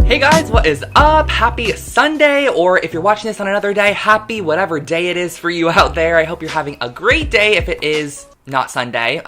Hey guys, what is up? Happy Sunday, or if you're watching this on another day, happy whatever day it is for you out there. I hope you're having a great day if it is not Sunday.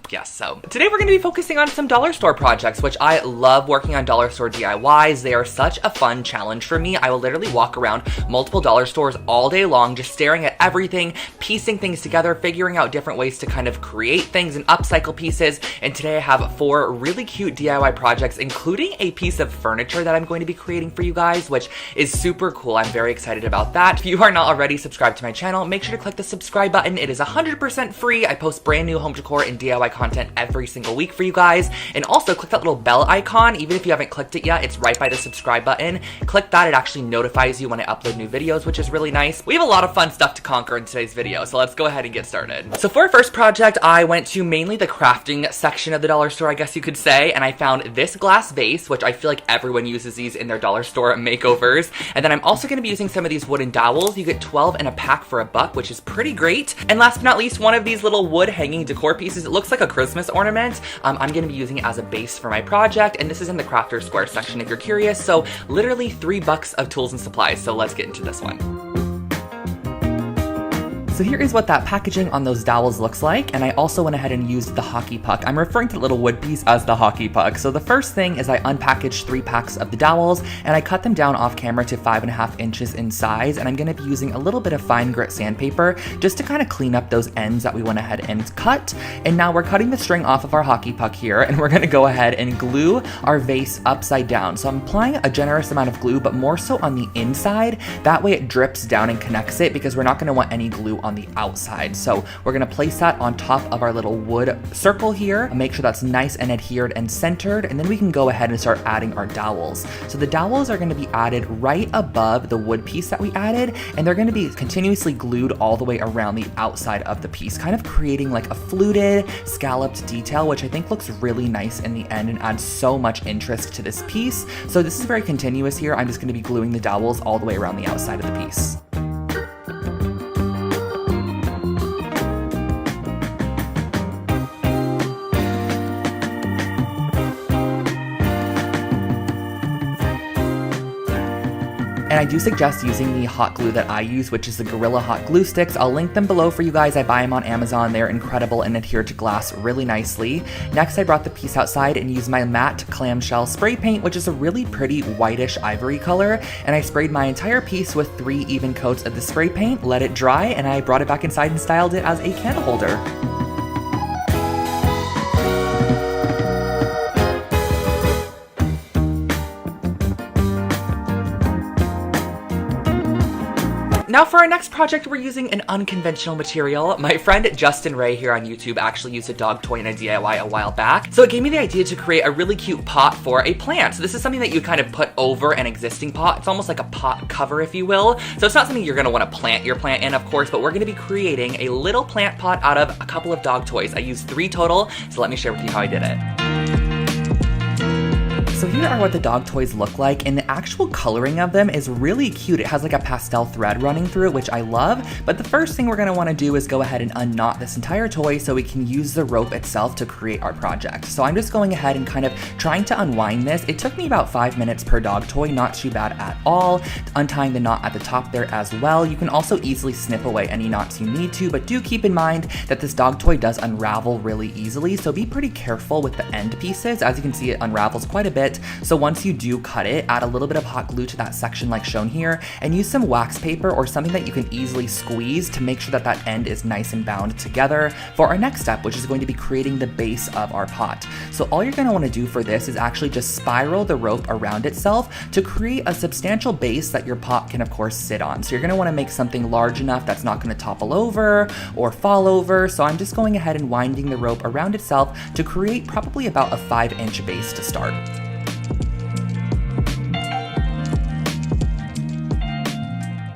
Yes, so today we're going to be focusing on some dollar store projects, which I love working on dollar store DIYs. They are such a fun challenge for me. I will literally walk around multiple dollar stores all day long, just staring at everything, piecing things together, figuring out different ways to kind of create things and upcycle pieces. And today I have 4 really cute DIY projects, including a piece of furniture that I'm going to be creating for you guys, which is super cool. I'm very excited about that. If you are not already subscribed to my channel, make sure to click the subscribe button. It is 100% free. I post brand new home decor and DIY content every single week for you guys. And also click that little bell icon. Even if you haven't clicked it yet, it's right by the subscribe button. Click that, it actually notifies you when I upload new videos, which is really nice. We have a lot of fun stuff to conquer in today's video, so let's go ahead and get started. So for our first project, I went to mainly the crafting section of the dollar store, I guess you could say, and I found this glass vase, which I feel like everyone uses these in their dollar store makeovers. And then I'm also going to be using some of these wooden dowels. You get 12 in a pack for $1, which is pretty great. And last but not least, one of these little wood hanging decor pieces. It looks like a Christmas ornament. I'm going to be using it as a base for my project, and this is in the Crafter Square section if you're curious. So literally $3 of tools and supplies. So let's get into this one. So here is what that packaging on those dowels looks like, and I also went ahead and used the hockey puck. I'm referring to the little wood piece as the hockey puck. So the first thing is I unpackaged 3 packs of the dowels, and I cut them down off camera to 5.5 inches in size, and I'm going to be using a little bit of fine grit sandpaper just to kind of clean up those ends that we went ahead and cut. And now we're cutting the string off of our hockey puck here, and we're going to go ahead and glue our vase upside down. So I'm applying a generous amount of glue, but more so on the inside. That way it drips down and connects it, because we're not going to want any glue on the outside. So we're going to place that on top of our little wood circle here, make sure that's nice and adhered and centered, and then we can go ahead and start adding our dowels. So the dowels are going to be added right above the wood piece that we added, and they're going to be continuously glued all the way around the outside of the piece, kind of creating like a fluted, scalloped detail, which I think looks really nice in the end and adds so much interest to this piece. So this is very continuous here. I'm just going to be gluing the dowels all the way around the outside of the piece. And I do suggest using the hot glue that I use, which is the Gorilla Hot Glue Sticks. I'll link them below for you guys. I buy them on Amazon. They're incredible and adhere to glass really nicely. Next, I brought the piece outside and used my matte clamshell spray paint, which is a really pretty whitish ivory color. And I sprayed my entire piece with 3 even coats of the spray paint, let it dry, and I brought it back inside and styled it as a candle holder. Now for our next project, we're using an unconventional material. My friend Justin Ray here on YouTube actually used a dog toy in a DIY a while back. So it gave me the idea to create a really cute pot for a plant. So this is something that you kind of put over an existing pot. It's almost like a pot cover, if you will. So it's not something you're gonna wanna plant your plant in, of course, but we're gonna be creating a little plant pot out of a couple of dog toys. I used 3 total, so let me share with you how I did it. So here are what the dog toys look like, and the actual coloring of them is really cute. It has like a pastel thread running through it, which I love. But the first thing we're going to want to do is go ahead and unknot this entire toy so we can use the rope itself to create our project. So I'm just going ahead and kind of trying to unwind this. It took me about 5 minutes per dog toy, not too bad at all. Untying the knot at the top there as well. You can also easily snip away any knots you need to, but do keep in mind that this dog toy does unravel really easily, so be pretty careful with the end pieces. As you can see, it unravels quite a bit. So once you do cut it, add a little bit of hot glue to that section like shown here, and use some wax paper or something that you can easily squeeze to make sure that that end is nice and bound together for our next step, which is going to be creating the base of our pot. So all you're going to want to do for this is actually just spiral the rope around itself to create a substantial base that your pot can of course sit on. So you're going to want to make something large enough that's not going to topple over or fall over. So I'm just going ahead and winding the rope around itself to create probably about a 5-inch base to start.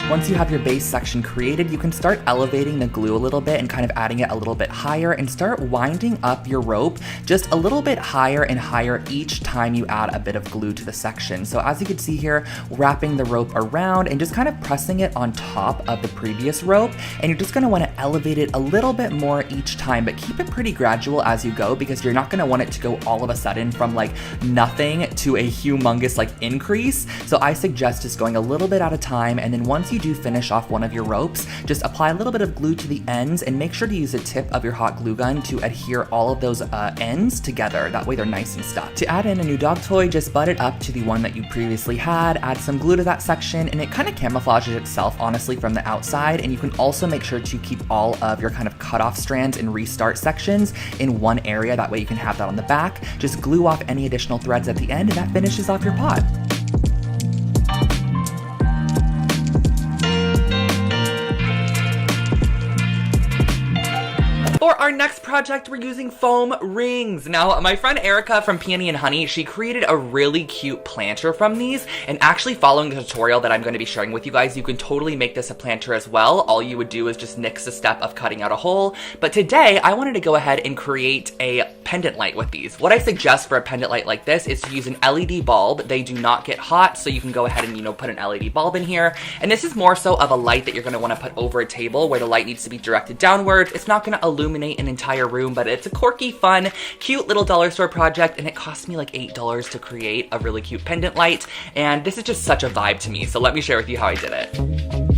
Once you have your base section created, you can start elevating the glue a little bit and kind of adding it a little bit higher and start winding up your rope just a little bit higher and higher each time you add a bit of glue to the section. So as you can see here, wrapping the rope around and just kind of pressing it on top of the previous rope, and you're just going to want to elevate it a little bit more each time, but keep it pretty gradual as you go because you're not going to want it to go all of a sudden from like nothing to a humongous like increase. So I suggest just going a little bit at a time, and then once you do finish off one of your ropes, just apply a little bit of glue to the ends and make sure to use the tip of your hot glue gun to adhere all of those ends together. That way they're nice and stuck. To add in a new dog toy, just butt it up to the one that you previously had, add some glue to that section, and it kind of camouflages itself honestly from the outside. And you can also make sure to keep all of your kind of cutoff strands and restart sections in one area. That way you can have that on the back. Just glue off any additional threads at the end, and that finishes off your pot. For our next project, we're using foam rings. Now, my friend Erica from Peony and Honey, she created a really cute planter from these, and actually following the tutorial that I'm going to be sharing with you guys, you can totally make this a planter as well. All you would do is just nix the step of cutting out a hole. But today, I wanted to go ahead and create a pendant light with these. What I suggest for a pendant light like this is to use an LED bulb. They do not get hot, so you can go ahead and, put an LED bulb in here. And this is more so of a light that you're going to want to put over a table where the light needs to be directed downwards. It's not going to illuminate an entire room, but it's a quirky, fun, cute little dollar store project, and it cost me like $8 to create a really cute pendant light, and this is just such a vibe to me, so let me share with you how I did it.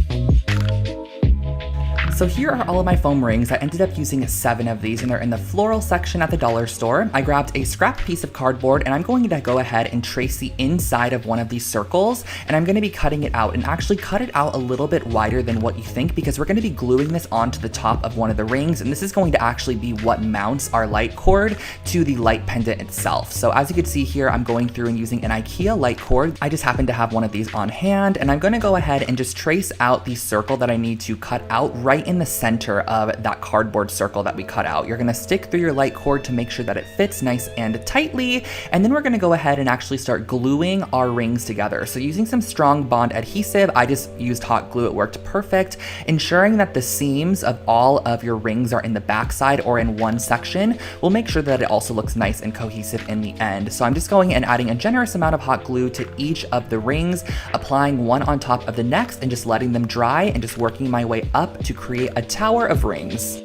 So here are all of my foam rings. I ended up using 7 of these, and they're in the floral section at the dollar store. I grabbed a scrap piece of cardboard, and I'm going to go ahead and trace the inside of one of these circles, and I'm going to be cutting it out, and actually cut it out a little bit wider than what you think, because we're going to be gluing this onto the top of one of the rings, and this is going to actually be what mounts our light cord to the light pendant itself. So as you can see here, I'm going through and using an IKEA light cord. I just happen to have one of these on hand, and I'm going to go ahead and just trace out the circle that I need to cut out right in the center of that cardboard circle that we cut out. You're gonna stick through your light cord to make sure that it fits nice and tightly, and then we're gonna go ahead and actually start gluing our rings together. So using some strong bond adhesive, I just used hot glue, it worked perfect, ensuring that the seams of all of your rings are in the backside or in one section will make sure that it also looks nice and cohesive in the end. So I'm just going and adding a generous amount of hot glue to each of the rings, applying one on top of the next and just letting them dry and just working my way up to create a tower of rings.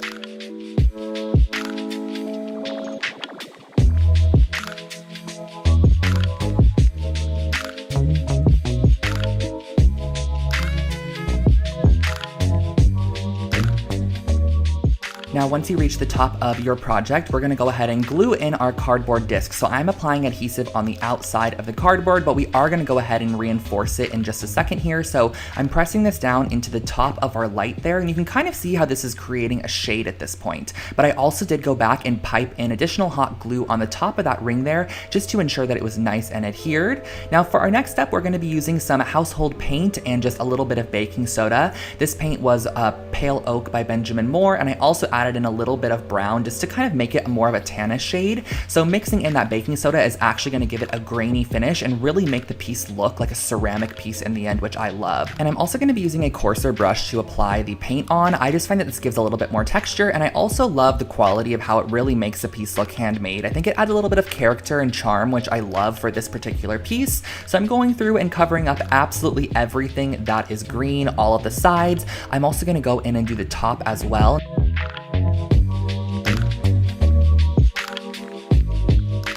Now, once you reach the top of your project, we're gonna go ahead and glue in our cardboard disc. So I'm applying adhesive on the outside of the cardboard, but we are gonna go ahead and reinforce it in just a second here. So I'm pressing this down into the top of our light there, and you can kind of see how this is creating a shade at this point. But I also did go back and pipe in additional hot glue on the top of that ring there, just to ensure that it was nice and adhered. Now for our next step, we're gonna be using some household paint and just a little bit of baking soda. This paint was Pale Oak by Benjamin Moore, and I also added in a little bit of brown just to kind of make it more of a tannish shade. So mixing in that baking soda is actually going to give it a grainy finish and really make the piece look like a ceramic piece in the end, which I love. And I'm also going to be using a coarser brush to apply the paint on. I just find that this gives a little bit more texture, and I also love the quality of how it really makes the piece look handmade. I think it adds a little bit of character and charm, which I love for this particular piece. So I'm going through and covering up absolutely everything that is green, all of the sides. I'm also going to go in and do the top as well.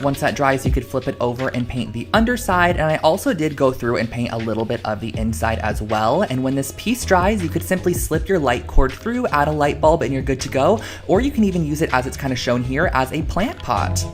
Once that dries, you could flip it over and paint the underside, and I also did go through and paint a little bit of the inside as well. And when this piece dries, you could simply slip your light cord through, add a light bulb, and you're good to go. Or you can even use it, as it's kind of shown here, as a plant pot.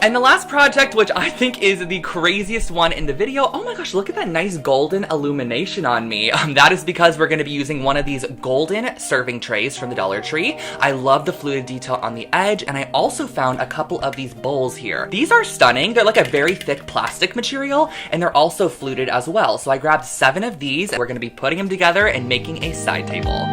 And the last project, which I think is the craziest one in the video, oh my gosh, look at that nice golden illumination on me. That is because we're gonna be using one of these golden serving trays from the Dollar Tree. I love the fluted detail on the edge, and I also found a couple of these bowls here. These are stunning. They're like a very thick plastic material, and they're also fluted as well. So I grabbed 7 of these, and we're gonna be putting them together and making a side table.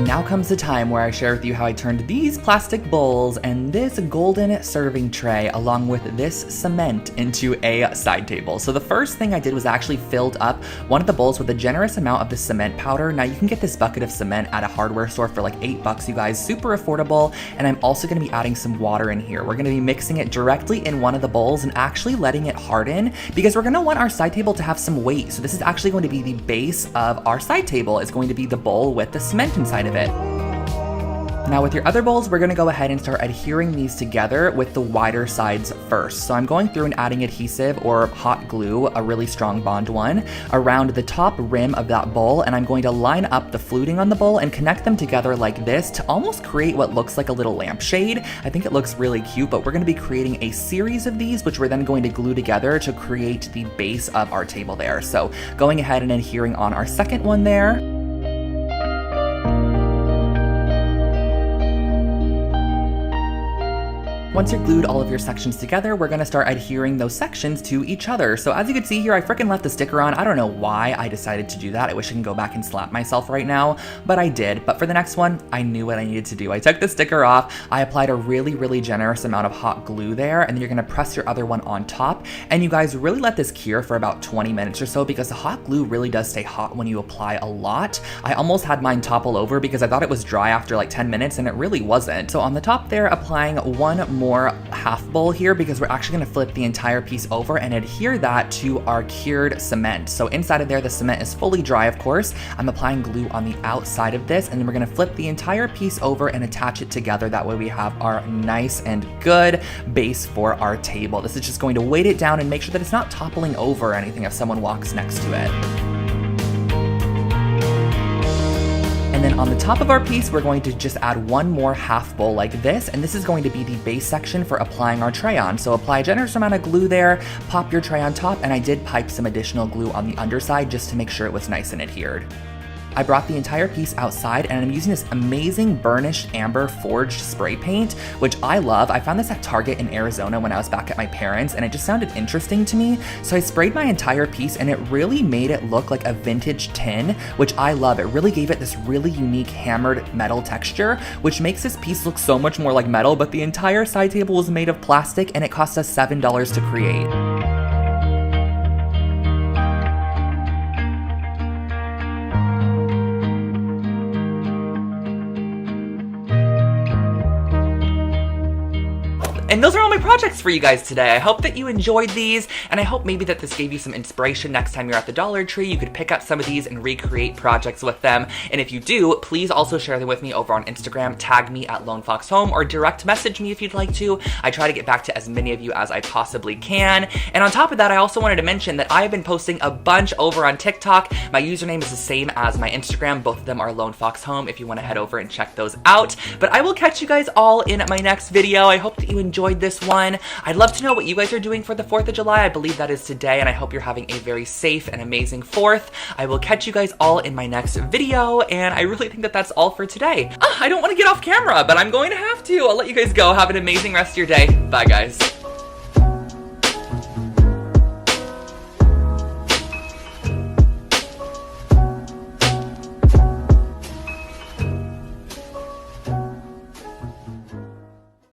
And now comes the time where I share with you how I turned these plastic bowls and this golden serving tray along with this cement into a side table. So the first thing I did was actually filled up one of the bowls with a generous amount of the cement powder. Now you can get this bucket of cement at a hardware store for like $8, you guys, super affordable. And I'm also gonna be adding some water in here. We're gonna be mixing it directly in one of the bowls and actually letting it harden because we're gonna want our side table to have some weight. So this is actually going to be the base of our side table. It's going to be the bowl with the cement inside of it. Now with your other bowls, we're gonna go ahead and start adhering these together with the wider sides first. So I'm going through and adding adhesive or hot glue, a really strong bond one, around the top rim of that bowl, and I'm going to line up the fluting on the bowl and connect them together like this to almost create what looks like a little lampshade. I think it looks really cute, but we're gonna be creating a series of these, which we're then going to glue together to create the base of our table there. So going ahead and adhering on our second one there. Once you've glued all of your sections together, we're gonna start adhering those sections to each other. So as you can see here, I freaking left the sticker on. I don't know why I decided to do that. I wish I can go back and slap myself right now, but I did. But for the next one, I knew what I needed to do. I took the sticker off, I applied a really, really generous amount of hot glue there, and then you're gonna press your other one on top. And you guys really let this cure for about 20 minutes or so because the hot glue really does stay hot when you apply a lot. I almost had mine topple over because I thought it was dry after like 10 minutes and it really wasn't. So on the top there, applying one more half bowl here because we're actually going to flip the entire piece over and adhere that to our cured cement. So inside of there, the cement is fully dry, of course. I'm applying glue on the outside of this, and then we're going to flip the entire piece over and attach it together. That way we have our nice and good base for our table. This is just going to weight it down and make sure that it's not toppling over or anything if someone walks next to it. And then on the top of our piece, we're going to just add one more half bowl like this, and this is going to be the base section for applying our tray on. So apply a generous amount of glue there, pop your tray on top, and I did pipe some additional glue on the underside just to make sure it was nice and adhered. I brought the entire piece outside and I'm using this amazing burnished amber forged spray paint, which I love. I found this at Target in Arizona when I was back at my parents' and it just sounded interesting to me. So I sprayed my entire piece and it really made it look like a vintage tin, which I love. It really gave it this really unique hammered metal texture, which makes this piece look so much more like metal, but the entire side table was made of plastic and it cost us $7 to create. And those are all my projects for you guys today. I hope that you enjoyed these, and I hope maybe that this gave you some inspiration next time you're at the Dollar Tree. You could pick up some of these and recreate projects with them. And if you do, please also share them with me over on Instagram, tag me at Lone Fox Home, or direct message me if you'd like to. I try to get back to as many of you as I possibly can. And on top of that, I also wanted to mention that I've been posting a bunch over on TikTok. My username is the same as my Instagram. Both of them are Lone Fox Home if you want to head over and check those out. But I will catch you guys all in my next video. I hope that you enjoyed this one. I'd love to know what you guys are doing for the 4th of July. I believe that is today, and I hope you're having a very safe and amazing 4th. I will catch you guys all in my next video, and I really think that that's all for today. I don't want to get off camera, but I'm going to have to. I'll let you guys go. Have an amazing rest of your day. Bye, guys.